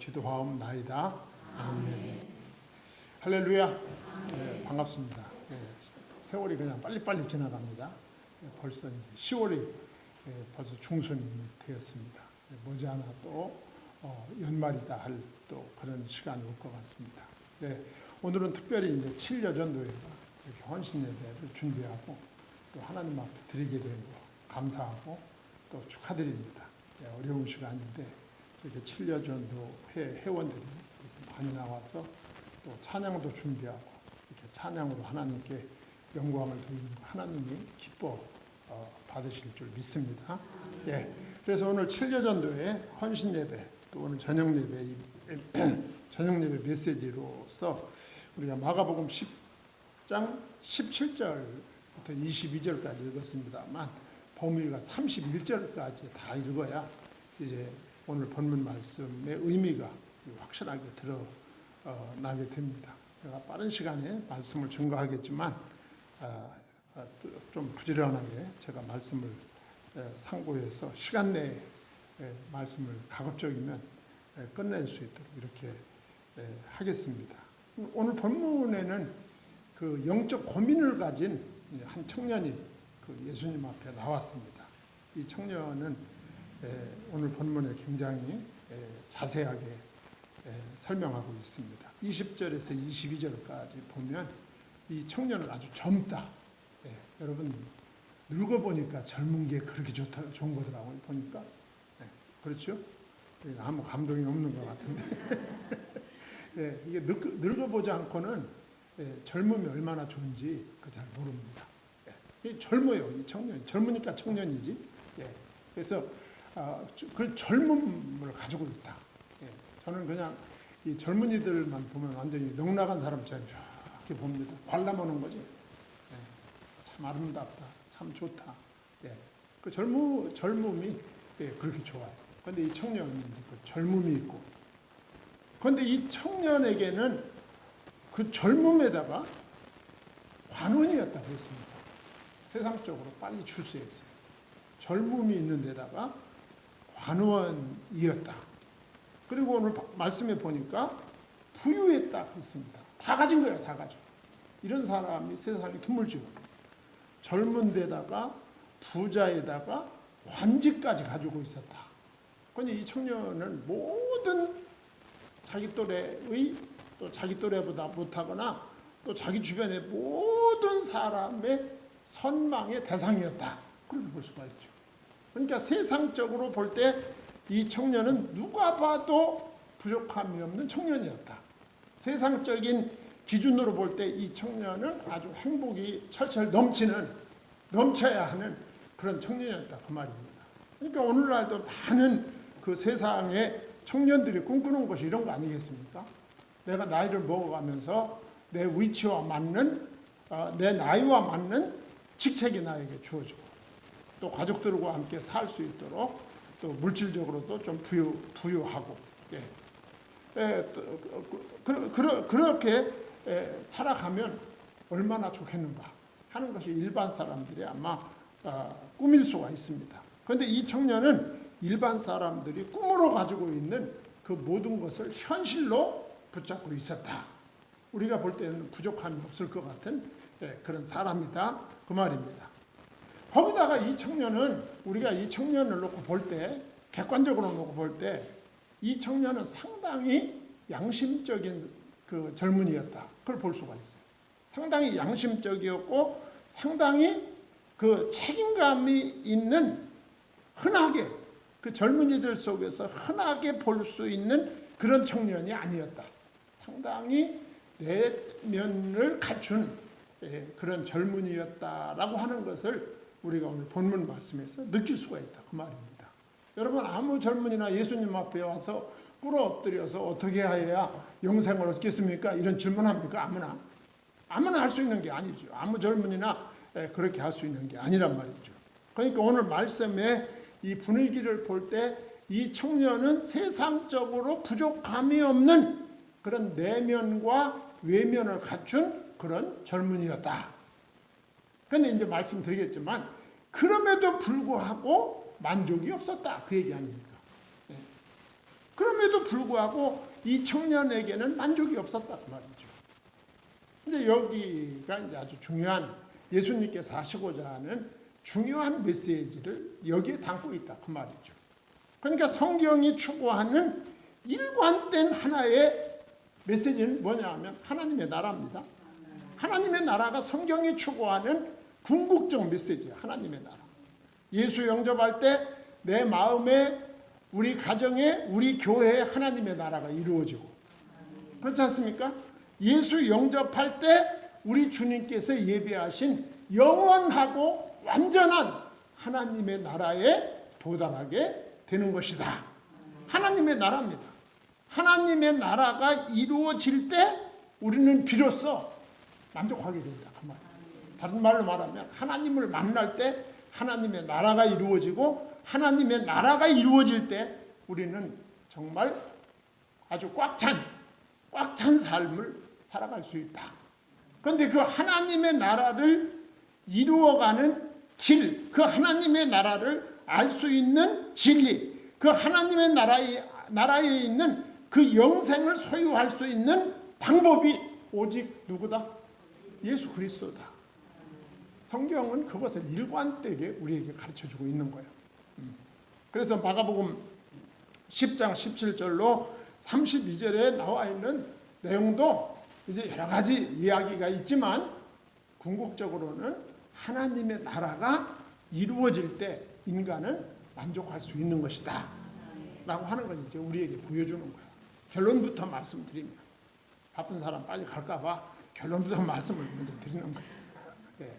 기도하옵나이다. 아멘. 할렐루야. 반갑습니다. 세월이 그냥 빨리빨리 지나갑니다. 벌써 이제 10월이 벌써 중순이 되었습니다. 머지않아 또 연말이다 할 또 그런 시간이 올 것 같습니다. 오늘은 특별히 이제 7여전도회가 이렇게 헌신 예배를 준비하고 또 하나님 앞에 드리게 된 거 감사하고 또 축하드립니다. 어려운 시간인데 이렇게 7여전도회 회원들이 많이 나와서 또 찬양도 준비하고 이렇게 찬양으로 하나님께 영광을 돌리는 거 하나님이 기뻐 받으실 줄 믿습니다. 그래서 오늘 7여전도회 헌신 예배 또 오늘 저녁 예배 메시지로서 우리가 마가복음 10장 17절부터 22절까지 읽었습니다만 범위가 31절까지 다 읽어야 이제 오늘 본문 말씀의 의미가 확실하게 드러나게 됩니다. 제가 빠른 시간에 말씀을 증거하겠지만 좀 부지런하게 제가 말씀을 상고해서 시간 내에 말씀을 가급적이면 끝낼 수 있도록 이렇게 하겠습니다. 오늘 본문에는 그 영적 고민을 가진 한 청년이 그 예수님 앞에 나왔습니다. 이 청년은 오늘 본문에 굉장히 자세하게 설명하고 있습니다. 20절에서 22절까지 보면 이 청년은 아주 젊다. 여러분 늙어보니까 젊은 게 그렇게 좋은 거더라고요. 보니까. 그렇죠? 아무 감동이 없는 것 같은데 이게 늙어보지 않고는 젊음이 얼마나 좋은지 잘 모릅니다. 젊어요. 이 청년. 젊으니까 청년이지. 그래서 그 젊음을 가지고 있다. 저는 그냥 이 젊은이들만 보면 완전히 넉나간 사람처럼 이렇게 봅니다. 관람하는 거지. 참 아름답다. 참 좋다. 그 젊음이 그렇게 좋아요. 그런데 이 청년은 그 젊음이 있고, 그런데 이 청년에게는 그 젊음에다가 관원이었다고 했습니다. 세상적으로 빨리 출세했어요. 젊음이 있는 데다가 관원이었다. 그리고 오늘 말씀에 보니까 부유했다고 했습니다. 다 가진 거예요. 다 가지고. 이런 사람이 세상에 드물죠. 젊은 데다가 부자에다가 관직까지 가지고 있었다. 그런데 이 청년은 모든 자기 또래의 또 자기 또래보다 못하거나 또 자기 주변의 모든 사람의 선망의 대상이었다. 그렇게 볼 수가 있죠. 그러니까 세상적으로 볼 때 이 청년은 누가 봐도 부족함이 없는 청년이었다. 세상적인 기준으로 볼 때 이 청년은 아주 행복이 철철 넘쳐야 하는 그런 청년이었다. 그 말입니다. 그러니까 오늘날도 많은 그 세상에 청년들이 꿈꾸는 것이 이런 거 아니겠습니까? 내가 나이를 먹어가면서 내 위치와 맞는 내 나이와 맞는 직책이 나에게 주어지고 또 가족들과 함께 살 수 있도록 또 물질적으로도 좀 부유하고 그렇게 살아가면 얼마나 좋겠는가 하는 것이 일반 사람들이 아마 꿈일 수가 있습니다. 그런데 이 청년은 일반 사람들이 꿈으로 가지고 있는 그 모든 것을 현실로 붙잡고 있었다. 우리가 볼 때는 부족함이 없을 것 같은 그런 사람이다. 그 말입니다. 거기다가 이 청년은 우리가 이 청년을 놓고 볼 때 객관적으로 놓고 볼 때 이 청년은 상당히 양심적인 그 젊은이였다. 그걸 볼 수가 있어요. 상당히 양심적이었고 상당히 그 책임감이 있는 흔하게 그 젊은이들 속에서 흔하게 볼 수 있는 그런 청년이 아니었다. 상당히 내면을 갖춘 그런 젊은이였다라고 하는 것을 우리가 오늘 본문 말씀에서 느낄 수가 있다. 그 말입니다. 여러분 아무 젊은이나 예수님 앞에 와서 꿇어 엎드려서 어떻게 해야 영생을 얻겠습니까? 이런 질문합니까? 아무나 할 수 있는 게 아니죠. 아무 젊은이나 그렇게 할 수 있는 게 아니란 말이죠. 그러니까 오늘 말씀의 이 분위기를 볼 때 이 청년은 세상적으로 부족함이 없는 그런 내면과 외면을 갖춘 그런 젊은이였다. 그런데 이제 말씀드리겠지만 그럼에도 불구하고 만족이 없었다. 그 얘기 아닙니까? 그럼에도 불구하고 이 청년에게는 만족이 없었다 그 말이죠. 근데 여기가 이제 아주 중요한, 예수님께서 하시고자 하는 중요한 메시지를 여기에 담고 있다 그 말이죠. 그러니까 성경이 추구하는 일관된 하나의 메시지는 뭐냐 하면 하나님의 나라입니다. 하나님의 나라가 성경이 추구하는 궁극적 메시지야. 하나님의 나라. 예수 영접할 때 내 마음에, 우리 가정에, 우리 교회에 하나님의 나라가 이루어지고, 그렇지 않습니까? 예수 영접할 때 우리 주님께서 예배하신 영원하고 완전한 하나님의 나라에 도달하게 되는 것이다. 하나님의 나라입니다. 하나님의 나라가 이루어질 때 우리는 비로소 만족하게 된다 그 말이에요. 다른 말로 말하면 하나님을 만날 때 하나님의 나라가 이루어지고, 하나님의 나라가 이루어질 때 우리는 정말 아주 꽉 찬 삶을 살아갈 수 있다. 그런데 그 하나님의 나라를 이루어가는 길, 그 하나님의 나라를 알 수 있는 진리, 그 하나님의 나라에 있는 그 영생을 소유할 수 있는 방법이 오직 누구다? 예수 그리스도다. 성경은 그것을 일관되게 우리에게 가르쳐주고 있는 거예요. 그래서 마가복음 10장 17절로 32절에 나와 있는 내용도 이제 여러 가지 이야기가 있지만, 궁극적으로는 하나님의 나라가 이루어질 때 인간은 만족할 수 있는 것이다 라고 하는 걸 이제 우리에게 보여주는 거예요. 결론부터 말씀드리면, 바쁜 사람 빨리 갈까 봐 결론부터 말씀을 먼저 드리는 거예요. 네.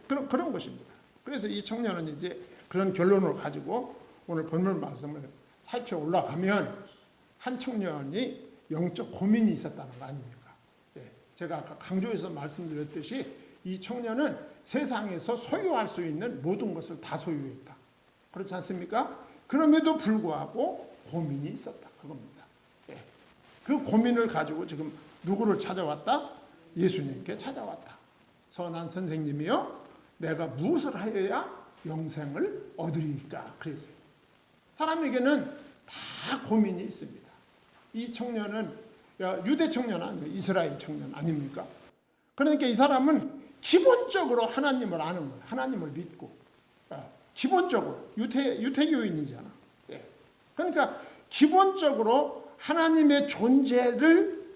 그런 것입니다. 그래서 이 청년은 이제 그런 결론을 가지고 오늘 본문 말씀을 살펴 올라가면, 한 청년이 영적 고민이 있었다는 거 아닙니까? 네. 제가 아까 강조해서 말씀드렸듯이 이 청년은 세상에서 소유할 수 있는 모든 것을 다 소유했다. 그렇지 않습니까? 그럼에도 불구하고 고민이 있었다. 그겁니다. 네. 그 고민을 가지고 지금 누구를 찾아왔다? 예수님께 찾아왔다. 선한 선생님이여, 내가 무엇을 하여야 영생을 얻으리까? 그랬어요. 사람에게는 다 고민이 있습니다. 이 청년은 유대 청년 아니에요. 이스라엘 청년 아닙니까? 그러니까 이 사람은 기본적으로 하나님을 아는 거예요. 하나님을 믿고. 기본적으로 유태교인이잖아. 그러니까 기본적으로 하나님의 존재를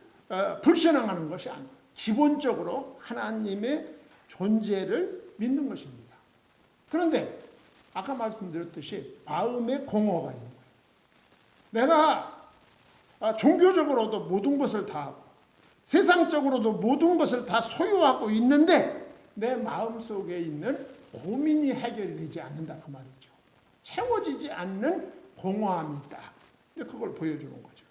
불신앙하는 것이 아니에요. 기본적으로 하나님의 존재를 믿는 것입니다. 그런데 아까 말씀드렸듯이 마음의 공허가 있는 거예요. 내가 종교적으로도 모든 것을 다 하고 세상적으로도 모든 것을 다 소유하고 있는데 내 마음속에 있는 고민이 해결되지 않는다 그 말이죠. 채워지지 않는 공허함이 있다. 그걸 보여주는 거죠.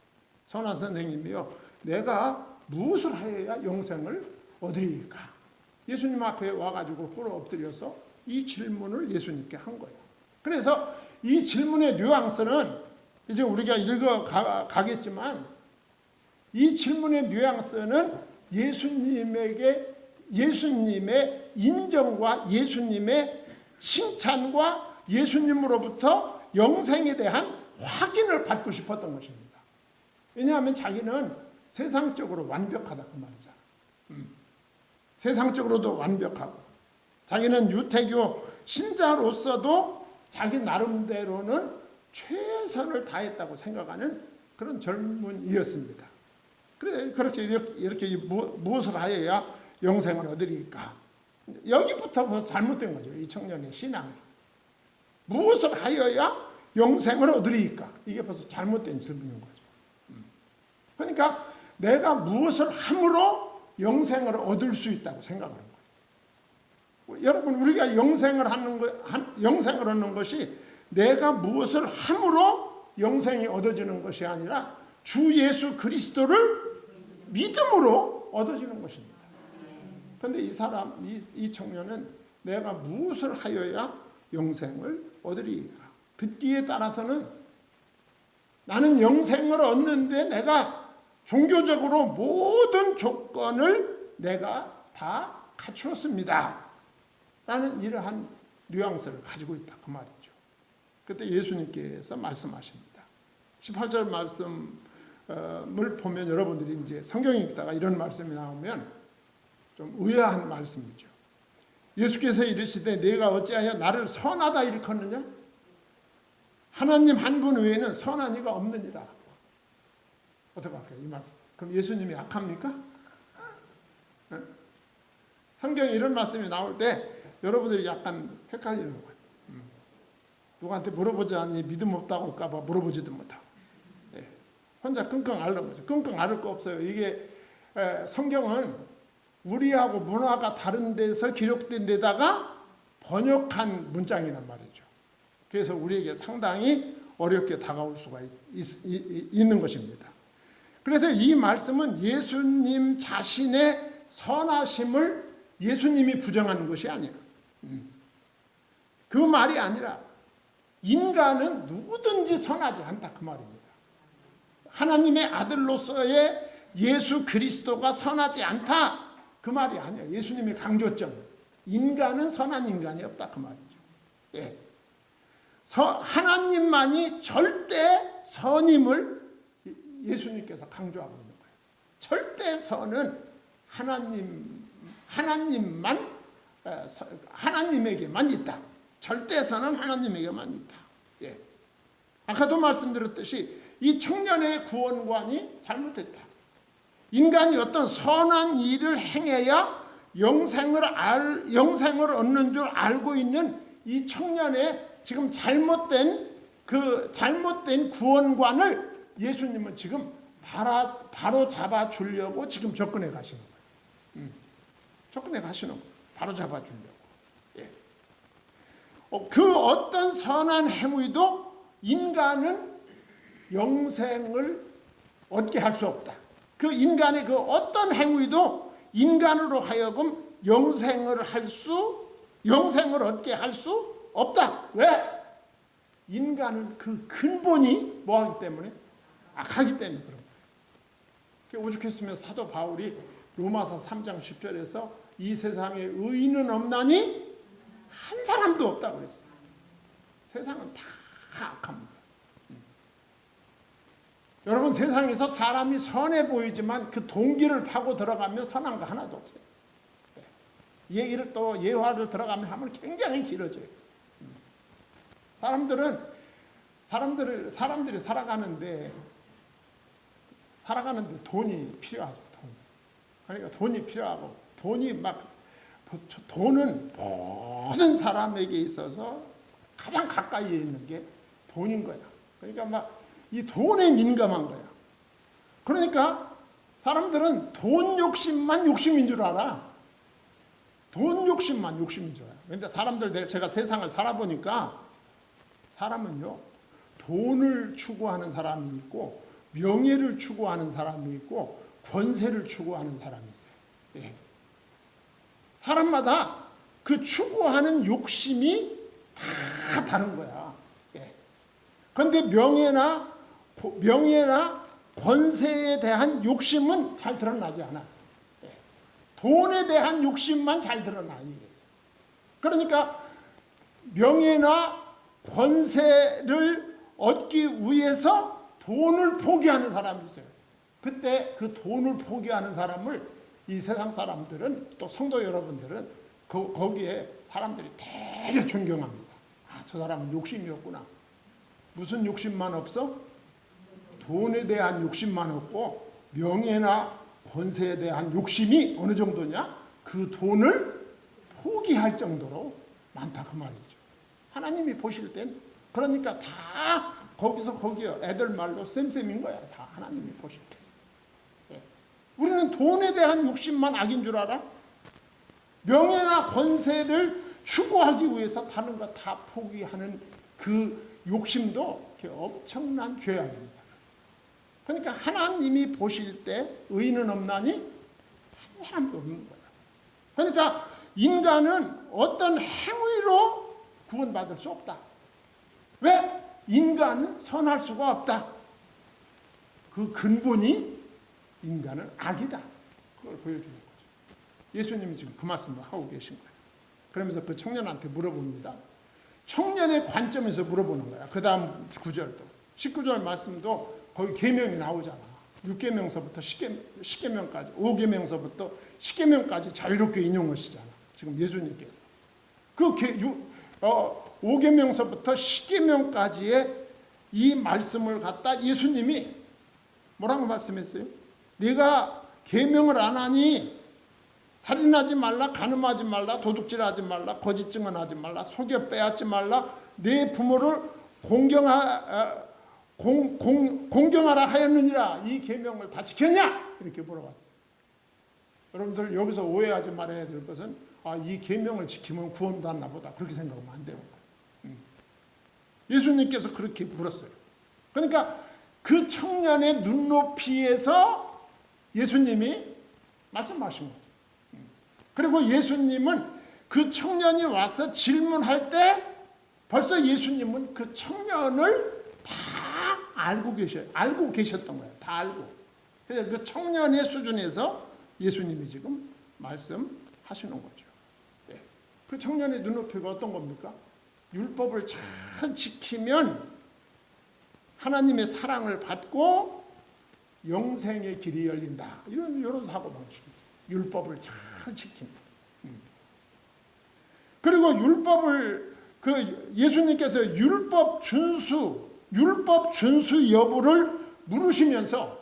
선한 선생님이요, 내가 무엇을 하여야 영생을 얻으리까? 예수님 앞에 와가지고 꿇어 엎드려서 이 질문을 예수님께 한 거예요. 그래서 이 질문의 뉘앙스는 이제 우리가 읽어가겠지만, 이 질문의 뉘앙스는 예수님의 인정과 예수님의 칭찬과 예수님으로부터 영생에 대한 확인을 받고 싶었던 것입니다. 왜냐하면 자기는 세상적으로 완벽하다 그 말이잖아. 세상적으로도 완벽하고, 자기는 유태교 신자로서도 자기 나름대로는 최선을 다했다고 생각하는 그런 젊은이였습니다. 그래, 그렇게 이렇게 무엇을 하여야 영생을 얻으리까? 여기부터 벌써 잘못된 거죠. 이 청년의 신앙이. 무엇을 하여야 영생을 얻으리까? 이게 벌써 잘못된 질문인 거죠. 그러니까 내가 무엇을 함으로 영생을 얻을 수 있다고 생각하는 거예요. 여러분, 우리가 영생을 얻는 것이 내가 무엇을 함으로 영생이 얻어지는 것이 아니라 주 예수 그리스도를 믿음으로 얻어지는 것입니다. 그런데 이 청년은 내가 무엇을 하여야 영생을 얻으리까? 듣기에 따라서는 나는 영생을 얻는데 내가 종교적으로 모든 조건을 내가 다 갖추었습니다. 라는 이러한 뉘앙스를 가지고 있다 그 말이죠. 그때 예수님께서 말씀하십니다. 18절 말씀을 보면 여러분들이 이제 성경에 있다가 이런 말씀이 나오면 좀 의아한 말씀이죠. 예수께서 이르시되 내가 어찌하여 나를 선하다 일컫느냐? 하나님 한 분 외에는 선한 이가 없느니라. 어떻게 할까요? 이 말씀. 그럼 예수님이 악합니까? 성경에 이런 말씀이 나올 때 여러분들이 약간 헷갈리는 거예요. 누구한테 물어보지 않니 믿음 없다고 할까봐 물어보지도 못하고. 예. 혼자 끙끙 앓는 거죠. 끙끙 앓을 거 없어요. 이게 성경은 우리하고 문화가 다른 데서 기록된 데다가 번역한 문장이란 말이죠. 그래서 우리에게 상당히 어렵게 다가올 수가 있는 것입니다. 그래서 이 말씀은 예수님 자신의 선하심을 예수님이 부정하는 것이 아니에요. 그 말이 아니라 인간은 누구든지 선하지 않다 그 말입니다. 하나님의 아들로서의 예수 그리스도가 선하지 않다 그 말이 아니에요. 예수님의 강조점 인간은 선한 인간이 없다 그 말이죠. 예. 하나님만이 절대 선임을 예수님께서 강조하고 있는 거예요. 절대 선은 하나님에게만 있다. 절대 선은 하나님에게만 있다. 예. 아까도 말씀드렸듯이 이 청년의 구원관이 잘못됐다. 인간이 어떤 선한 일을 행해야 영생을 얻는 줄 알고 있는 이 청년의 지금 잘못된 구원관을 예수님은 지금 바로 잡아 주려고 지금 접근해 가시는 거예요. 접근해 가시는 거예요. 바로 잡아 주려고. 예. 그 어떤 선한 행위도 인간은 영생을 얻게 할 수 없다. 그 인간의 그 어떤 행위도 인간으로 하여금 영생을 얻게 할 수 없다. 왜? 인간은 그 근본이 뭐하기 때문에? 악하기 때문에 그런 거예요. 오죽했으면 사도 바울이 로마서 3장 10절에서 이 세상에 의인은 없나니 한 사람도 없다고 그랬어요. 세상은 다 악합니다. 여러분 세상에서 사람이 선해 보이지만 그 동기를 파고 들어가면 선한 거 하나도 없어요. 이 얘기를 또 예화를 들어가면 하면 굉장히 길어져요. 사람들이 살아가는데 돈이 필요하죠. 그러니까 돈이 필요하고 돈은 모든 사람에게 있어서 가장 가까이에 있는 게 돈인 거야. 그러니까 이 돈에 민감한 거야. 그러니까 사람들은 돈 욕심만 욕심인 줄 알아. 돈 욕심만 욕심인 줄 알아. 그런데 제가 세상을 살아보니까 사람은요, 돈을 추구하는 사람이 있고, 명예를 추구하는 사람이 있고, 권세를 추구하는 사람이 있어요. 예. 사람마다 그 추구하는 욕심이 다 다른 거야. 예. 그런데 명예나 권세에 대한 욕심은 잘 드러나지 않아. 예. 돈에 대한 욕심만 잘 드러나. 그러니까 명예나 권세를 얻기 위해서 돈을 포기하는 사람이 있어요. 그때 그 돈을 포기하는 사람을 이 세상 사람들은 또 성도 여러분들은 거기에 사람들이 되게 존경합니다. 저 사람은 욕심이 없구나. 무슨 욕심만 없어? 돈에 대한 욕심만 없고 명예나 권세에 대한 욕심이 어느 정도냐? 그 돈을 포기할 정도로 많다 그 말이죠. 하나님이 보실 땐 그러니까 다 거기서 거기요. 애들 말로 쌤쌤인 거야. 다 하나님이 보실 때. 예. 우리는 돈에 대한 욕심만 악인 줄 알아? 명예나 권세를 추구하기 위해서 다른 거 다 포기하는 그 욕심도 엄청난 죄악입니다. 그러니까 하나님이 보실 때 의인은 없나니 한 사람도 없는 거야. 그러니까 인간은 어떤 행위로 구원받을 수 없다. 왜? 인간은 선할 수가 없다. 그 근본이 인간은 악이다. 그걸 보여주는 거죠. 예수님이 지금 그 말씀을 하고 계신 거예요. 그러면서 그 청년한테 물어봅니다. 청년의 관점에서 물어보는 거야. 그 다음 구절도. 19절 말씀도 거기 계명이 나오잖아. 6계명서부터 10계명까지, 5계명서부터 10계명까지 자유롭게 인용하시잖아. 지금 예수님께서. 그 5계명서부터 10계명까지의 이 말씀을 갖다 예수님이 뭐라고 말씀했어요? 네가 계명을 안 하니 살인하지 말라, 간음하지 말라, 도둑질하지 말라, 거짓 증언하지 말라, 속여 빼앗지 말라, 내 부모를 공경하라 하였느니라. 이 계명을 다 지켰냐? 이렇게 물어봤어요. 여러분들 여기서 오해하지 말아야 될 것은 이 계명을 지키면 구원받나 보다 그렇게 생각하면 안 되는 거예요. 예수님께서 그렇게 물었어요. 그러니까 그 청년의 눈높이에서 예수님이 말씀하신 거죠. 그리고 예수님은 그 청년이 와서 질문할 때 벌써 예수님은 그 청년을 다 알고 계셨던 거예요. 다 알고. 그래서 그 청년의 수준에서 예수님이 지금 말씀하시는 거죠. 네. 그 청년의 눈높이가 어떤 겁니까? 율법을 잘 지키면 하나님의 사랑을 받고 영생의 길이 열린다. 이런 사고방식이죠. 율법을 잘 지킵니다. 그리고 율법을 예수님께서 율법 준수 여부를 물으시면서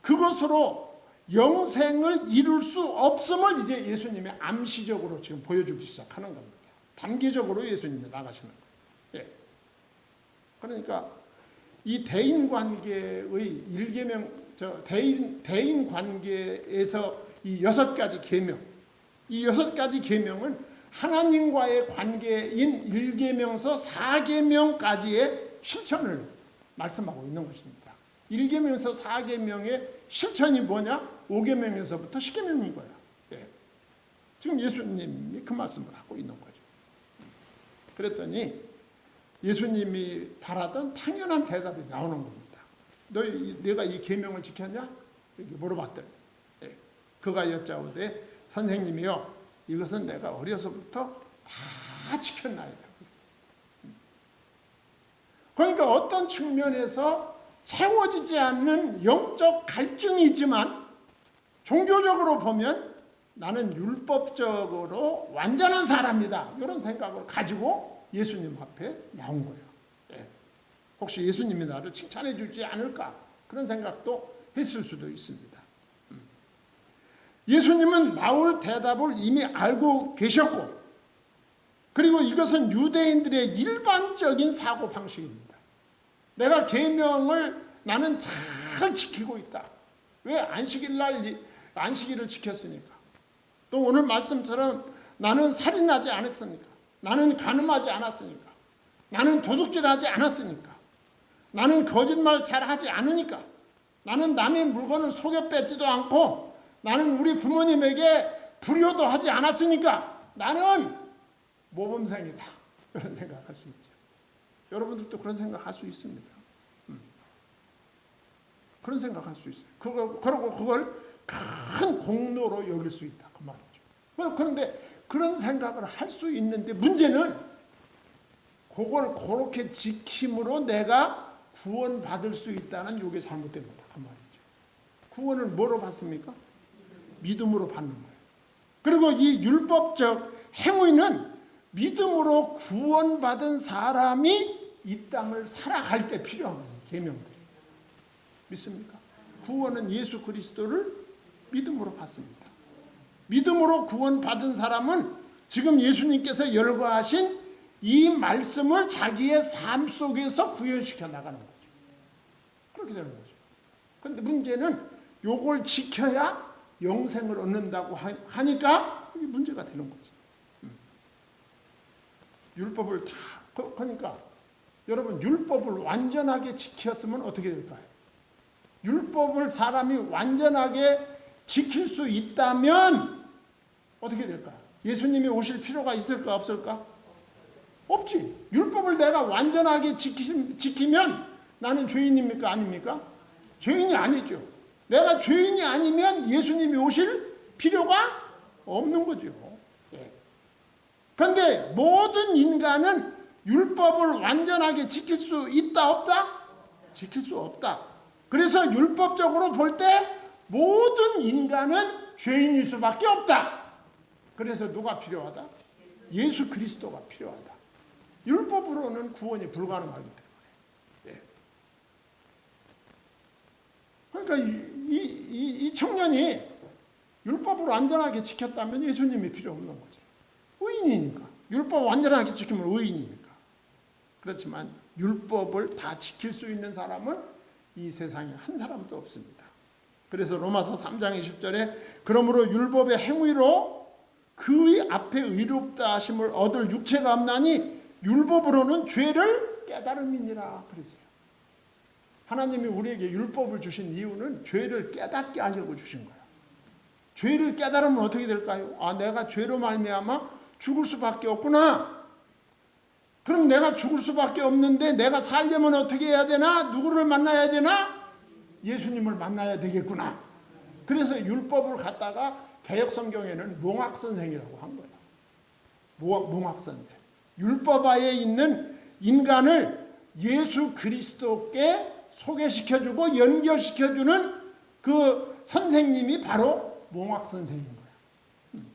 그것으로 영생을 이룰 수 없음을 이제 예수님이 암시적으로 지금 보여주기 시작하는 겁니다. 단계적으로 예수님이 나가시는 거예요. 예. 그러니까 이 대인 관계의 1계명, 대인 관계에서 이 6가지 계명, 이 6가지 계명은 하나님과의 관계인 1계명서 4계명까지의 실천을 말씀하고 있는 것입니다. 1계명서 4계명의 실천이 뭐냐? 5계명에서부터 10계명인 거야. 예. 지금 예수님이 그 말씀을 하고 있는 거죠. 그랬더니 예수님이 바라던 당연한 대답이 나오는 겁니다. 내가 이 계명을 지켰냐? 이렇게 물어봤더니 그가 여짜오되 선생님이요, 이것은 내가 어려서부터 다 지켰나이다. 그러니까 어떤 측면에서 채워지지 않는 영적 갈증이지만 종교적으로 보면 나는 율법적으로 완전한 사람이다. 이런 생각을 가지고 예수님 앞에 나온 거예요. 예. 혹시 예수님이 나를 칭찬해 주지 않을까? 그런 생각도 했을 수도 있습니다. 예수님은 나올 대답을 이미 알고 계셨고, 그리고 이것은 유대인들의 일반적인 사고 방식입니다. 내가 계명을 나는 잘 지키고 있다. 왜? 안식일을 지켰으니까. 또 오늘 말씀처럼 나는 살인하지 않았으니까. 나는 간음하지 않았으니까. 나는 도둑질하지 않았으니까. 나는 거짓말 잘하지 않으니까. 나는 남의 물건을 속여 뺏지도 않고, 나는 우리 부모님에게 불효도 하지 않았으니까 나는 모범생이다. 그런 생각할 수 있죠. 여러분들도 그런 생각할 수 있습니다. 그런 생각할 수 있어요. 그리고 그걸 큰 공로로 여길 수 있다. 그 말이죠. 그런데 그런 생각을 할 수 있는데 문제는 그걸 그렇게 지킴으로 내가 구원받을 수 있다는 이게 잘못된 거다. 그 말이죠. 구원을 뭐로 받습니까? 믿음으로 받는 거예요. 그리고 이 율법적 행위는 믿음으로 구원받은 사람이 이 땅을 살아갈 때 필요한 거예요. 계명들이. 믿습니까? 구원은 예수 그리스도를 믿음으로 받습니다. 믿음으로 구원받은 사람은 지금 예수님께서 열거하신 이 말씀을 자기의 삶 속에서 구현시켜 나가는 거죠. 그렇게 되는 거죠. 그런데 문제는 요걸 지켜야 영생을 얻는다고 하니까 이게 문제가 되는 거지. 율법을 다, 그러니까 여러분 율법을 완전하게 지켰으면 어떻게 될까요? 율법을 사람이 완전하게 지킬 수 있다면 어떻게 될까요? 예수님이 오실 필요가 있을까 없을까? 없지. 율법을 내가 완전하게 지키면 나는 죄인입니까 아닙니까? 죄인이 아니죠. 내가 죄인이 아니면 예수님이 오실 필요가 없는 거죠. 그런데 모든 인간은 율법을 완전하게 지킬 수 있다 없다? 지킬 수 없다. 그래서 율법적으로 볼 때 모든 인간은 죄인일 수밖에 없다. 그래서 누가 필요하다? 예수 그리스도가 필요하다. 율법으로는 구원이 불가능하기 때문에. 그러니까 이 청년이 율법으로 완전하게 지켰다면 예수님이 필요 없는 거죠. 의인이니까. 율법 완전하게 지키면 의인이니까. 그렇지만 율법을 다 지킬 수 있는 사람은 이 세상에 한 사람도 없습니다. 그래서 로마서 3장 20절에 그러므로 율법의 행위로 그의 앞에 의롭다 하심을 얻을 육체가 없나니 율법으로는 죄를 깨달음이니라 그랬어요. 하나님이 우리에게 율법을 주신 이유는 죄를 깨닫게 하려고 주신 거예요. 죄를 깨달으면 어떻게 될까요? 아, 내가 죄로 말미암아 죽을 수밖에 없구나. 그럼 내가 죽을 수밖에 없는데 내가 살려면 어떻게 해야 되나? 누구를 만나야 되나? 예수님을 만나야 되겠구나. 그래서 율법을 갖다가 개역성경에는 몽학선생이라고 한 거예요. 몽학선생. 율법하에 있는 인간을 예수 그리스도께 소개시켜주고 연결시켜주는 그 선생님이 바로 몽학선생인 거예요.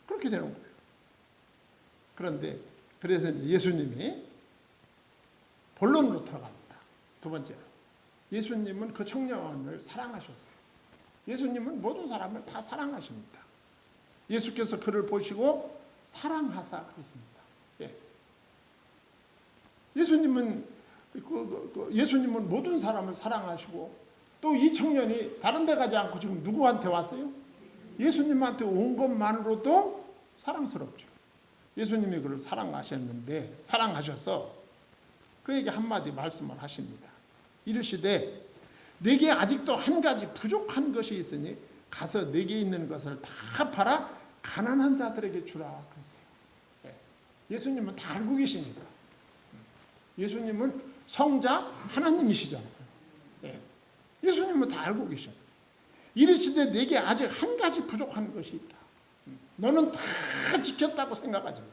그렇게 되는 거예요. 그런데 그래서 이제 예수님이 본론으로 들어갑니다. 두 번째로. 예수님은 그 청년을 사랑하셨어요. 예수님은 모든 사람을 다 사랑하십니다. 예수께서 그를 보시고 사랑하사 그랬습니다. 예. 예수님은 모든 사람을 사랑하시고 또 이 청년이 다른 데 가지 않고 지금 누구한테 왔어요? 예수님한테 온 것만으로도 사랑스럽죠. 예수님이 그를 사랑하셨는데 사랑하셔서 그에게 한마디 말씀을 하십니다. 이르시되 내게 아직도 한 가지 부족한 것이 있으니 가서 내게 있는 것을 다 팔아 가난한 자들에게 주라 그랬어요. 예수님은 다 알고 계시니까. 예수님은 성자 하나님이시잖아요. 예수님은 다 알고 계셔. 이르시되 내게 아직 한 가지 부족한 것이 있다. 너는 다 지켰다고 생각하지 마.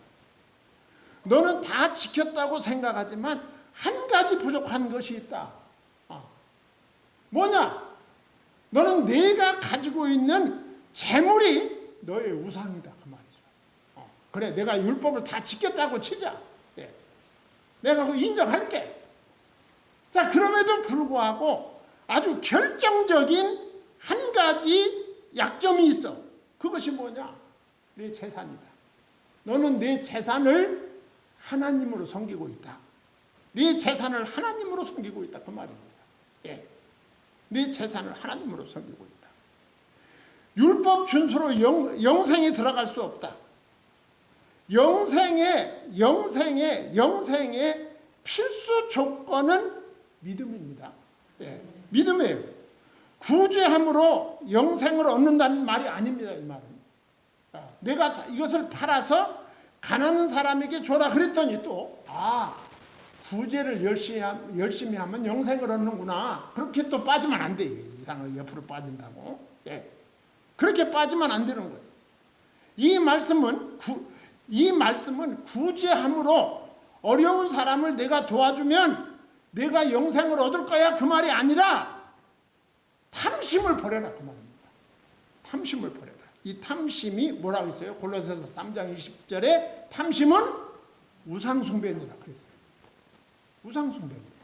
너는 다 지켰다고 생각하지만 한 가지 부족한 것이 있다. 뭐냐? 너는 내가 가지고 있는 재물이 너의 우상이다. 그 말이죠. 그래, 내가 율법을 다 지켰다고 치자. 내가 그거 인정할게. 자, 그럼에도 불구하고 아주 결정적인 한 가지 약점이 있어. 그것이 뭐냐? 내 재산이다. 너는 내 재산을 하나님으로 섬기고 있다. 네 재산을 하나님으로 섬기고 있다. 그 말입니다. 네 재산을 하나님으로 섬기고 있다. 율법 준수로 영생에 들어갈 수 없다. 영생의 필수 조건은 믿음입니다. 믿음이에요. 구제함으로 영생을 얻는다는 말이 아닙니다. 이 말은. 내가 이것을 팔아서 가난한 사람에게 줘라 그랬더니 또 구제를 열심히 하면 영생을 얻는구나. 그렇게 또 빠지면 안 돼. 이상하게 옆으로 빠진다고. 그렇게 빠지면 안 되는 거예요. 이 말씀은 구제함으로 어려운 사람을 내가 도와주면 내가 영생을 얻을 거야 그 말이 아니라 탐심을 버려라 그 말입니다. 탐심을 버려라. 이 탐심이 뭐라고 했어요? 골로새서 3장 20절에 탐심은 우상숭배니라 그랬어요. 우상숭배입니다.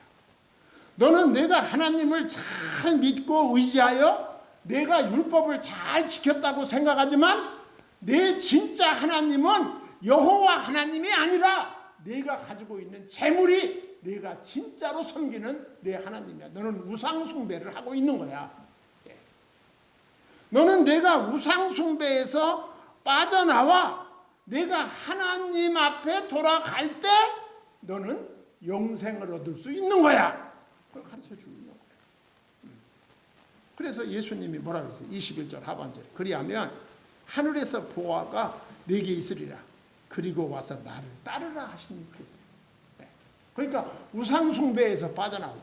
너는 내가 하나님을 잘 믿고 의지하여 내가 율법을 잘 지켰다고 생각하지만 내 진짜 하나님은 여호와 하나님이 아니라 내가 가지고 있는 재물이 내가 진짜로 섬기는 내 하나님이야. 너는 우상숭배를 하고 있는 거야. 너는 내가 우상숭배에서 빠져나와 내가 하나님 앞에 돌아갈 때 너는 영생을 얻을 수 있는 거야. 그걸 가르쳐 주는 거야. 그래서 예수님이 뭐라고 했어요? 21절 하반절에 그리하면 하늘에서 보화가 내게 있으리라. 그리고 와서 나를 따르라 하시니 그랬어요. 그러니까 우상숭배에서 빠져나와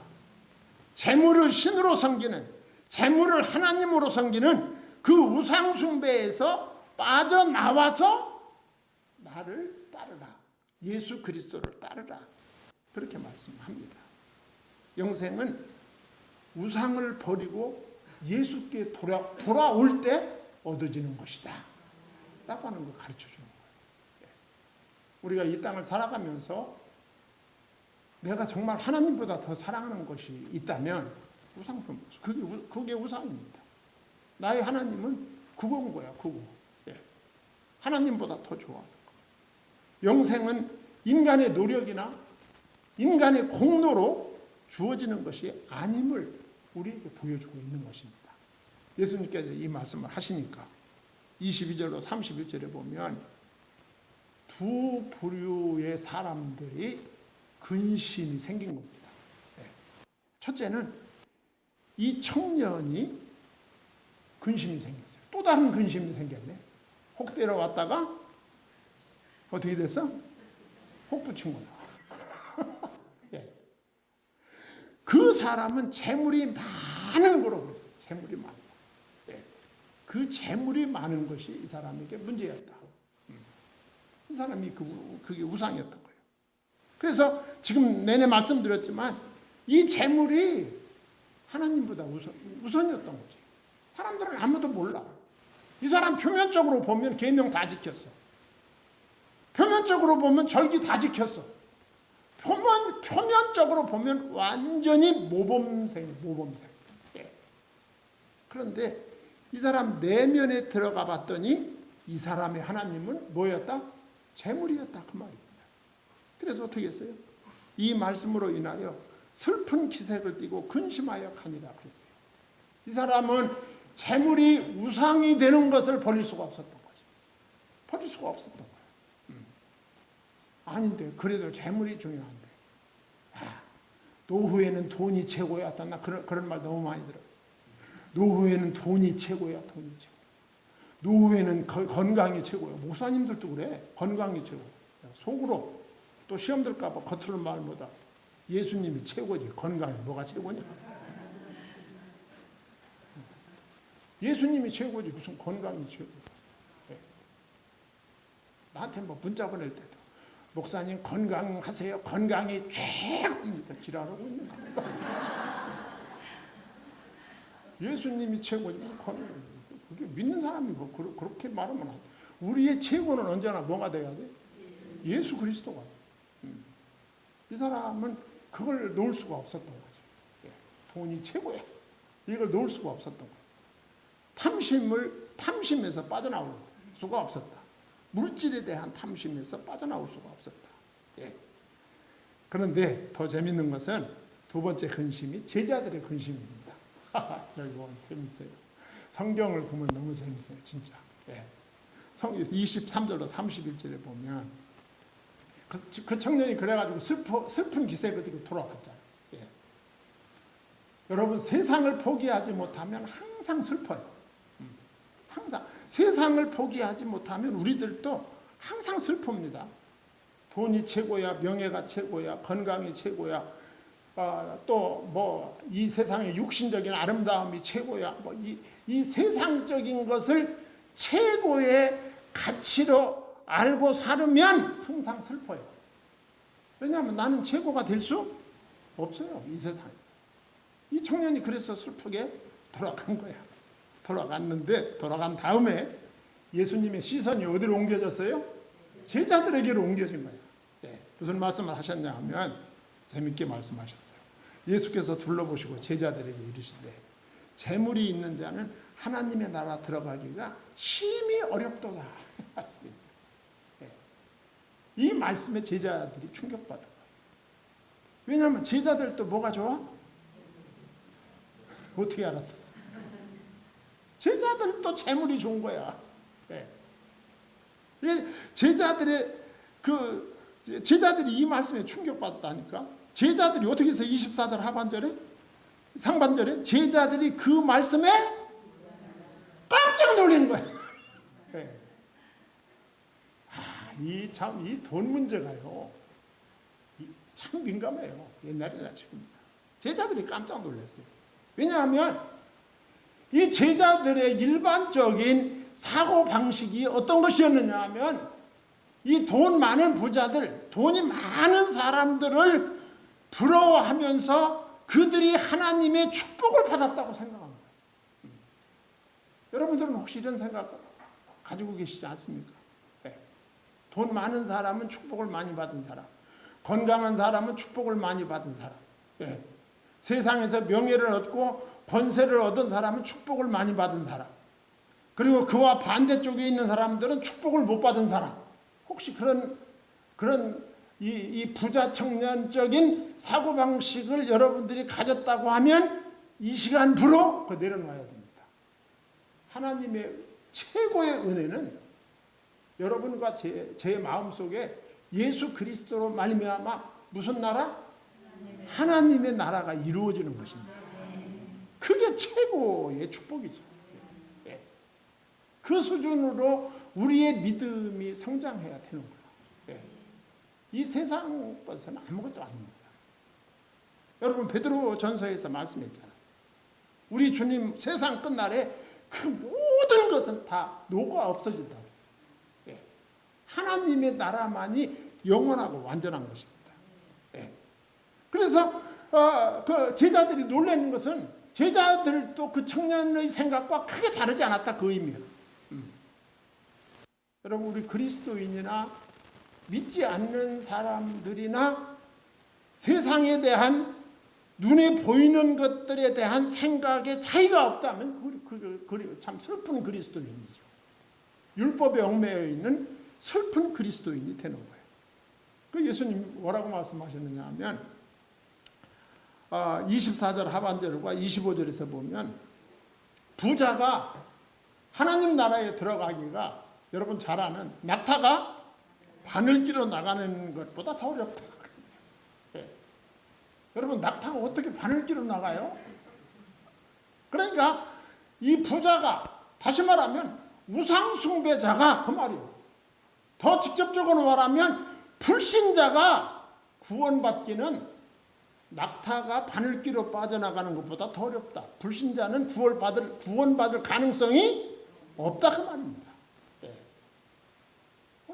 재물을 신으로 섬기는, 재물을 하나님으로 섬기는 그 우상숭배에서 빠져나와서 나를 따르라. 예수 그리스도를 따르라. 그렇게 말씀합니다. 영생은 우상을 버리고 예수께 돌아올 때 얻어지는 것이다 라고 하는 걸 가르쳐 주는 거예요. 우리가 이 땅을 살아가면서 내가 정말 하나님보다 더 사랑하는 것이 있다면 우상품, 그게 우상입니다. 나의 하나님은 그건 거야, 그거. 하나님보다 더 좋아하는 거. 영생은 인간의 노력이나 인간의 공로로 주어지는 것이 아님을 우리에게 보여주고 있는 것입니다. 예수님께서 이 말씀을 하시니까 22절로 31절에 보면 두 부류의 사람들이 근심이 생긴 겁니다. 첫째는 이 청년이 근심이 생겼어요. 또 다른 근심이 생겼네. 혹 때려왔다가 어떻게 됐어? 혹 붙인 거야. 예. 그 사람은 재물이 많은 거라고 그랬어요. 재물이 많은 거. 예. 그 재물이 많은 것이 이 사람에게 문제였다. 이 사람이 그게 우상이었던 거예요. 그래서 지금 내내 말씀드렸지만 이 재물이 하나님보다 우선이었던 거지. 사람들은 아무도 몰라. 이 사람 표면적으로 보면 계명 다 지켰어. 표면적으로 보면 절기 다 지켰어. 표면적으로 보면 완전히 모범생. 예. 그런데 이 사람 내면에 들어가 봤더니 이 사람의 하나님은 뭐였다? 재물이었다 그 말입니다. 그래서 어떻게 했어요? 이 말씀으로 인하여 슬픈 기색을 띠고 근심하여 가니라 그랬어요. 이 사람은 재물이 우상이 되는 것을 버릴 수가 없었던 거죠. 버릴 수가 없었던 거예요. 아닌데 그래도 재물이 중요한데 노후에는 돈이 최고야. 나 그런 말 너무 많이 들어요. 노후에는 돈이 최고야. 돈이 최고. 노후에는 건강이 최고야. 목사님들도 그래. 건강이 최고. 속으로 또 시험 들까 봐 겉으로 말 못하. 예수님이 최고지. 건강이 뭐가 최고냐? 예수님이 최고지. 무슨 건강이 최고. 나한테 뭐 문자 보낼 때도 목사님 건강하세요. 건강이 최고입니다. 지랄하고 있는 거야. 예수님이 최고지. 그게 믿는 사람이 뭐 그렇게 말하면 안 돼. 우리의 최고는 언제나 뭐가 돼야 돼? 예수 그리스도가. 이 사람은 그걸 놓을 수가 없었던 거죠. 돈이 최고야. 이걸 놓을 수가 없었던 거예요. 탐심에서 빠져나올 수가 없었다. 물질에 대한 탐심에서 빠져나올 수가 없었다. 예. 그런데 더 재밌는 것은 두 번째 근심이 제자들의 근심입니다. 여기 보면 재밌어요. 성경을 보면 너무 재밌어요. 진짜. 예. 23절로 31절에 보면 그 청년이 그래가지고 슬픈 기색을 띠고 돌아갔잖아요. 예. 여러분 세상을 포기하지 못하면 항상 슬퍼요. 항상 세상을 포기하지 못하면 우리들도 항상 슬픕니다. 돈이 최고야, 명예가 최고야, 건강이 최고야, 또 뭐 이 세상의 육신적인 아름다움이 최고야. 뭐 이 세상적인 것을 최고의 가치로 알고 살으면 항상 슬퍼요. 왜냐하면 나는 최고가 될 수 없어요. 이 세상에서. 이 청년이 그래서 슬프게 돌아간 거야. 돌아간 다음에 예수님의 시선이 어디로 옮겨졌어요? 제자들에게로 옮겨진 거예요. 네. 무슨 말씀을 하셨냐 하면 재밌게 말씀하셨어요. 예수께서 둘러보시고 제자들에게 이르시되 재물이 있는 자는 하나님의 나라 들어가기가 심히 어렵도다 말씀했어요. 네. 이 말씀에 제자들이 충격받은 거예요. 왜냐하면 제자들도 뭐가 좋아? 어떻게 알았어? 제자들도 재물이 좋은 거야. 네. 제자들이 이 말씀에 충격받았다니까. 제자들이 어떻게 해서 24절 하반절에 상반절에 제자들이 그 말씀에 깜짝 놀란 거야. 네. 이 돈 문제가요. 참 민감해요. 옛날이나 지금. 제자들이 깜짝 놀랐어요. 왜냐하면 이 제자들의 일반적인 사고방식이 어떤 것이었느냐 하면 이 돈 많은 부자들, 돈이 많은 사람들을 부러워하면서 그들이 하나님의 축복을 받았다고 생각합니다. 여러분들은 혹시 이런 생각 가지고 계시지 않습니까? 네. 돈 많은 사람은 축복을 많이 받은 사람, 건강한 사람은 축복을 많이 받은 사람, 네. 세상에서 명예를 얻고 권세를 얻은 사람은 축복을 많이 받은 사람, 그리고 그와 반대쪽에 있는 사람들은 축복을 못 받은 사람. 혹시 그런 이 부자 청년적인 사고방식을 여러분들이 가졌다고 하면 이 시간부로 내려놔야 됩니다. 하나님의 최고의 은혜는 여러분과 제 마음속에 예수 그리스도로 말미암아 무슨 나라? 하나님의 나라가 이루어지는 것입니다. 그게 최고의 축복이죠. 그 수준으로 우리의 믿음이 성장해야 되는 거예요. 이 세상 것은 아무것도 아닙니다. 여러분 베드로 전서에서 말씀했잖아요. 우리 주님 세상 끝날에 그 모든 것은 다 녹아 없어진다고 했어요. 하나님의 나라만이 영원하고 완전한 것입니다. 그래서 그 제자들이 놀라는 것은 제자들도 그 청년의 생각과 크게 다르지 않았다, 그 의미예요. 여러분 우리 그리스도인이나 믿지 않는 사람들이나 세상에 대한 눈에 보이는 것들에 대한 생각에 차이가 없다면 참 슬픈 그리스도인이죠. 율법에 얽매여 있는 슬픈 그리스도인이 되는 거예요. 그 예수님 뭐라고 말씀하셨느냐 하면 24절 하반절과 25절에서 보면 부자가 하나님 나라에 들어가기가 여러분 잘 아는 낙타가 바늘길로 나가는 것보다 더 어렵다. 여러분 낙타가 어떻게 바늘길로 나가요? 그러니까 이 부자가, 다시 말하면 우상숭배자가, 그 말이에요. 더 직접적으로 말하면 불신자가 구원받기는 낙타가 바늘길로 빠져나가는 것보다 더 어렵다. 불신자는 구원받을 가능성이 없다, 그 말입니다.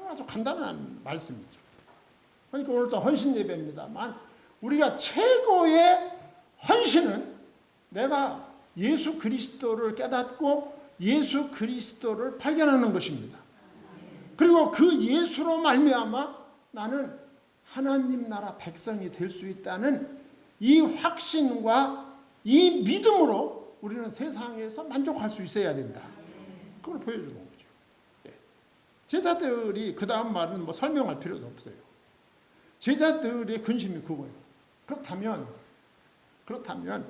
아주 간단한 말씀이죠. 그러니까 오늘도 헌신 예배입니다만 우리가 최고의 헌신은 내가 예수 그리스도를 깨닫고 예수 그리스도를 발견하는 것입니다. 그리고 그 예수로 말미암아 나는 하나님 나라 백성이 될 수 있다는 이 확신과 이 믿음으로 우리는 세상에서 만족할 수 있어야 된다. 그걸 보여주는 거죠. 제자들이 그 다음 말은 뭐 설명할 필요도 없어요. 제자들의 근심이 그거예요. 그렇다면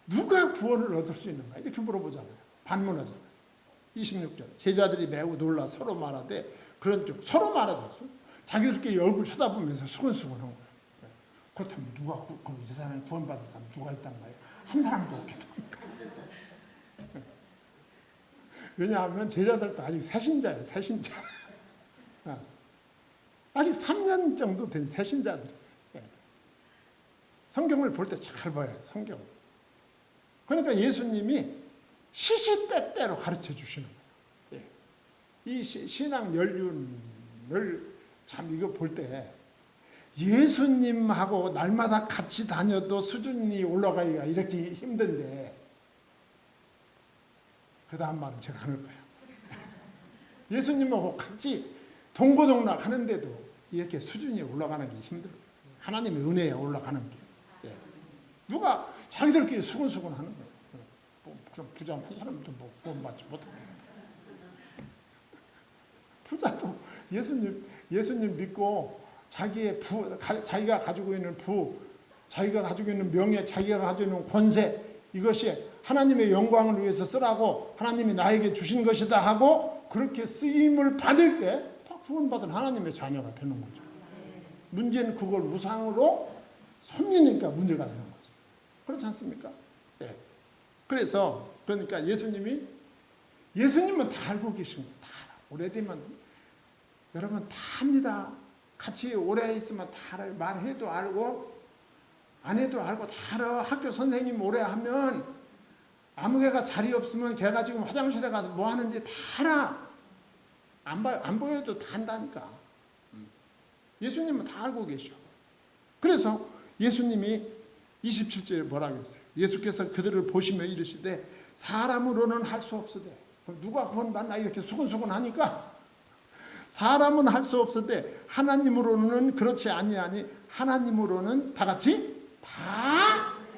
누가 구원을 얻을 수 있는가? 이렇게 물어보잖아요. 반문하잖아요. 26절 제자들이 매우 놀라 서로 말하되 그런 쪽 서로 말하되 자기들끼리 얼굴 쳐다보면서 수근수근한 거예요. 그렇다면 누가 이 세상에 구원받을 사람 누가 있단 말이에요? 한 사람도 없겠답니까? 왜냐하면 제자들도 아직 새신자예요. 새신자. 아직 3년 정도 된 새신자들이에요. 성경을 볼 때 잘 봐요. 성경을. 그러니까 예수님이 시시때때로 가르쳐 주시는 거예요. 이 신앙 연륜을 참 이거 볼 때 예수님하고 날마다 같이 다녀도 수준이 올라가기가 이렇게 힘든데 그 다음 말은 제가 안 할 거예요. 예수님하고 같이 동고동락 하는데도 이렇게 수준이 올라가는 게 힘들어요. 하나님의 은혜에 올라가는 게. 누가 자기들끼리 수근수근 하는 거예요. 부자 한 사람도 뭐 구원받지 못하고. 부자도 예수님 믿고 자기가 가지고 있는 자기가 가지고 있는 명예, 자기가 가지고 있는 권세, 이것이 하나님의 영광을 위해서 쓰라고 하나님이 나에게 주신 것이다 하고 그렇게 쓰임을 받을 때 다 구원받은 하나님의 자녀가 되는 거죠. 문제는 그걸 우상으로 섬기니까 문제가 되는 거죠. 그렇지 않습니까? 네. 그러니까 예수님은 다 알고 계신 거예요. 다 오래되면 여러분 다 합니다. 같이 오래 있으면 다 알아요. 말해도 알고 안 해도 알고 다 알아. 학교 선생님 오래 하면 아무 개가 자리 없으면 걔가 지금 화장실에 가서 뭐 하는지 다 알아. 안 보여도 다 한다니까. 예수님은 다 알고 계셔. 그래서 예수님이 27절에 뭐라고 했어요? 예수께서 그들을 보시며 이르시되 사람으로는 할 수 없으되, 누가 구원받나 이렇게 수근수근 하니까 사람은 할 수 없으되 하나님으로는 그렇지 아니하니 하나님으로는 다 같이 다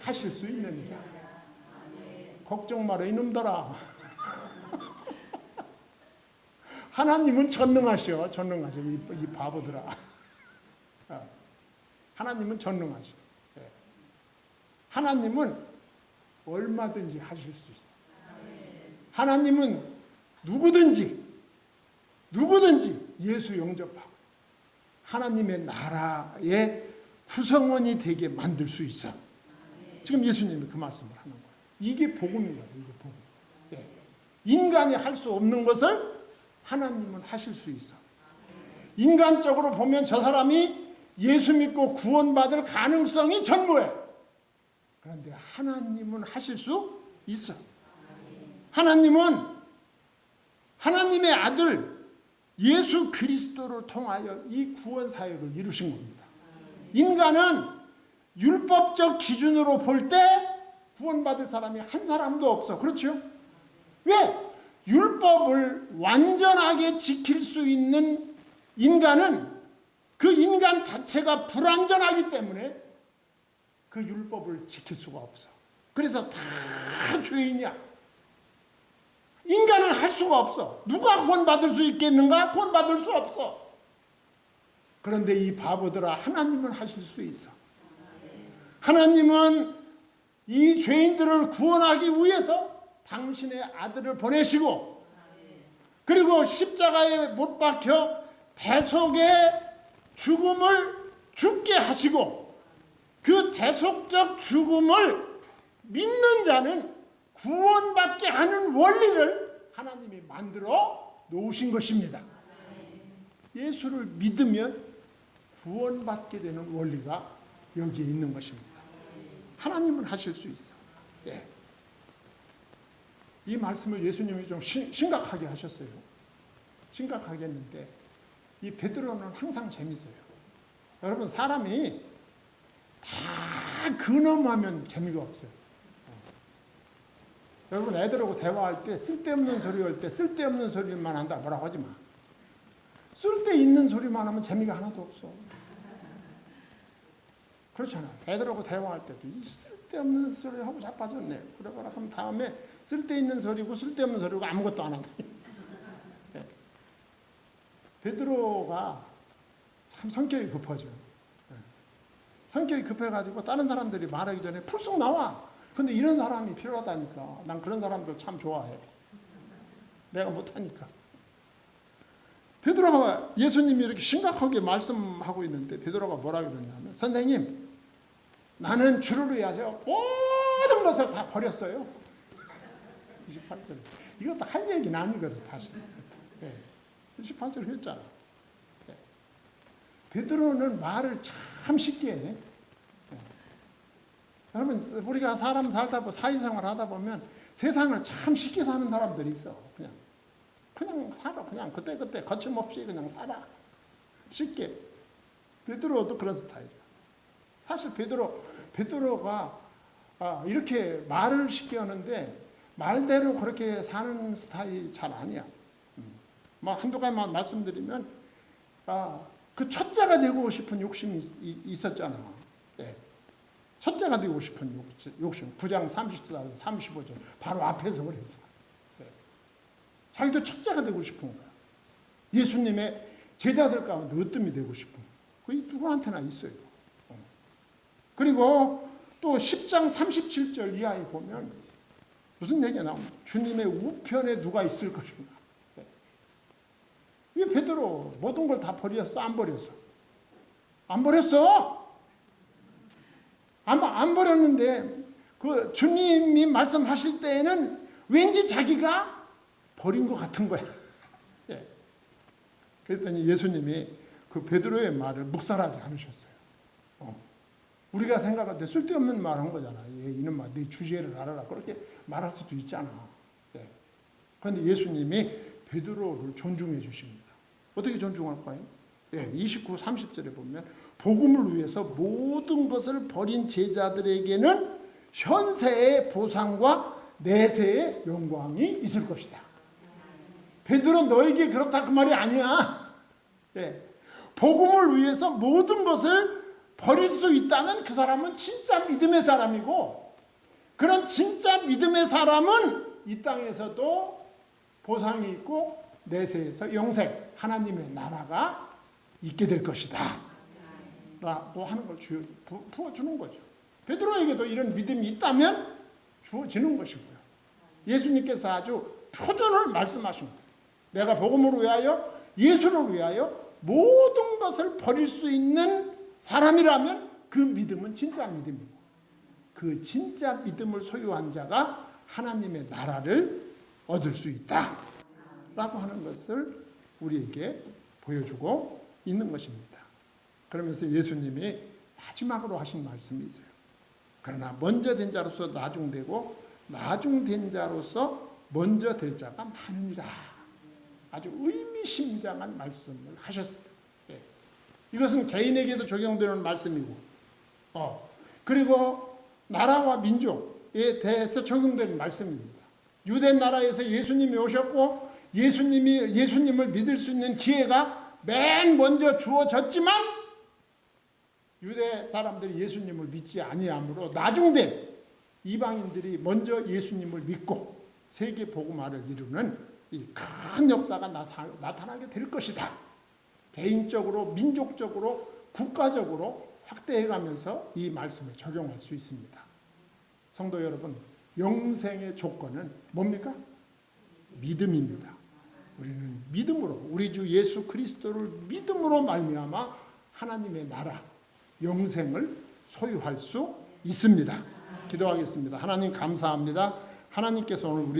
하실 수 있느니라. 걱정 마라 이놈들아. 하나님은 전능하셔. 이 바보들아. 하나님은 전능하셔. 하나님은 얼마든지 하실 수 있어. 하나님은 누구든지 예수 영접하고 하나님의 나라의 구성원이 되게 만들 수 있어. 지금 예수님이 그 말씀을 하는 거예요. 이게 복음인 거예요. 이게 복음. 인간이 할 수 없는 것을 하나님은 하실 수 있어. 인간적으로 보면 저 사람이 예수 믿고 구원받을 가능성이 전무해. 그런데 하나님은 하실 수 있어. 하나님은 하나님의 아들 예수 그리스도를 통하여 이 구원 사역을 이루신 겁니다. 인간은 율법적 기준으로 볼 때 구원받을 사람이 한 사람도 없어. 그렇죠? 왜? 율법을 완전하게 지킬 수 있는 인간은 그 인간 자체가 불완전하기 때문에 그 율법을 지킬 수가 없어. 그래서 다 죄인이야. 인간은 할 수가 없어. 누가 구원받을 수 있겠는가? 구원받을 수 없어. 그런데 이 바보들아, 하나님은 하실 수 있어. 하나님은 이 죄인들을 구원하기 위해서 당신의 아들을 보내시고, 그리고 십자가에 못 박혀 대속의 죽음을 죽게 하시고, 그 대속적 죽음을 믿는 자는 구원받게 하는 원리를 하나님이 만들어 놓으신 것입니다. 예수를 믿으면 구원받게 되는 원리가 여기에 있는 것입니다. 하나님은 하실 수 있어. 예. 이 말씀을 예수님이 좀 심각하게 하셨어요. 심각하게 했는데 이 베드로는 항상 재밌어요. 여러분, 사람이 다 근엄하면 재미가 없어요. 여러분, 애들하고 대화할 때 쓸데없는 소리 할 때 쓸데없는 소리만 한다 뭐라고 하지 마. 쓸데있는 소리만 하면 재미가 하나도 없어. 그렇잖아. 애들하고 대화할 때도 이 쓸데없는 소리 하고 자빠졌네. 그러거나 그럼 다음에 쓸데있는 소리고 쓸데없는 소리고 아무것도 안 한다. 네. 베드로가 참 성격이 급하죠. 네. 성격이 급해가지고 다른 사람들이 말하기 전에 풀쑥 나와. 근데 이런 사람이 필요하다니까. 난 그런 사람들 참 좋아해. 내가 못하니까. 베드로가 예수님이 이렇게 심각하게 말씀하고 있는데 베드로가 뭐라고 그러냐면, 선생님, 나는 주를 위하여 모든 것을 다 버렸어요. 28절. 이것도 할 얘기는 아니거든, 사실. 네. 28절 했잖아. 네. 베드로는 말을 참 쉽게 해. 네. 여러분, 우리가 사람 살다 보면, 사회생활 하다 보면 세상을 참 쉽게 사는 사람들이 있어. 그냥 살아. 그냥 그때 거침없이 그냥 살아. 쉽게. 베드로도 그런 스타일이야. 사실 베드로가 이렇게 말을 쉽게 하는데 말대로 그렇게 사는 스타일이 잘 아니야. 뭐 한두 가지만 말씀드리면, 그 첫째가 되고 싶은 욕심이 있었잖아. 네. 첫째가 되고 싶은 욕심. 9장 34절, 35절. 바로 앞에서 그랬어. 네. 자기도 첫째가 되고 싶은 거야. 예수님의 제자들 가운데 으뜸이 되고 싶은 거야. 그게 누구한테나 있어요. 그리고 또 10장 37절 이하에 보면 무슨 얘기가 나옵니까? 주님의 우편에 누가 있을 것인가. 네. 이 베드로 모든 걸 다 버렸어? 안 버렸어? 안 버렸어? 안 버렸는데 그 주님이 말씀하실 때에는 왠지 자기가 버린 것 같은 거야. 네. 그랬더니 예수님이 그 베드로의 말을 묵살하지 않으셨어요. 우리가 생각할 때 쓸데없는 말 한 거잖아. 이놈아, 네 주제를 알아라. 그렇게 말할 수도 있잖아. 네. 그런데 예수님이 베드로를 존중해 주십니다. 어떻게 존중할까요? 네, 29, 30절에 보면 복음을 위해서 모든 것을 버린 제자들에게는 현세의 보상과 내세의 영광이 있을 것이다. 베드로 너에게 그렇다 그 말이 아니야. 예. 복음을 위해서 모든 것을 버릴 수 있다면 그 사람은 진짜 믿음의 사람이고, 그런 진짜 믿음의 사람은 이 땅에서도 보상이 있고 내세에서 영생, 하나님의 나라가 있게 될 것이다 라고 하는 걸 부어주는 거죠. 베드로에게도 이런 믿음이 있다면 주어지는 것이고요. 예수님께서 아주 표준을 말씀하십니다. 내가 복음을 위하여, 예수를 위하여 모든 것을 버릴 수 있는 사람이라면 그 믿음은 진짜 믿음이고, 그 진짜 믿음을 소유한 자가 하나님의 나라를 얻을 수 있다 라고 하는 것을 우리에게 보여주고 있는 것입니다. 그러면서 예수님이 마지막으로 하신 말씀이 있어요. 그러나 먼저 된 자로서 나중되고 나중된 자로서 먼저 될 자가 많으니라. 아주 의미심장한 말씀을 하셨어요. 예. 이것은 개인에게도 적용되는 말씀이고, 그리고 나라와 민족에 대해서 적용되는 말씀입니다. 유대 나라에서 예수님이 오셨고 예수님을 믿을 수 있는 기회가 맨 먼저 주어졌지만 유대 사람들이 예수님을 믿지 아니하므로 나중된 이방인들이 먼저 예수님을 믿고 세계 복음화를 이루는 이 큰 역사가 나타나게 될 것이다. 개인적으로, 민족적으로, 국가적으로 확대해가면서 이 말씀을 적용할 수 있습니다. 성도 여러분, 영생의 조건은 뭡니까? 믿음입니다. 우리는 믿음으로, 우리 주 예수 그리스도를 믿음으로 말미암아 하나님의 나라, 영생을 소유할 수 있습니다. 기도하겠습니다. 하나님 감사합니다. 하나님께서 오늘 우리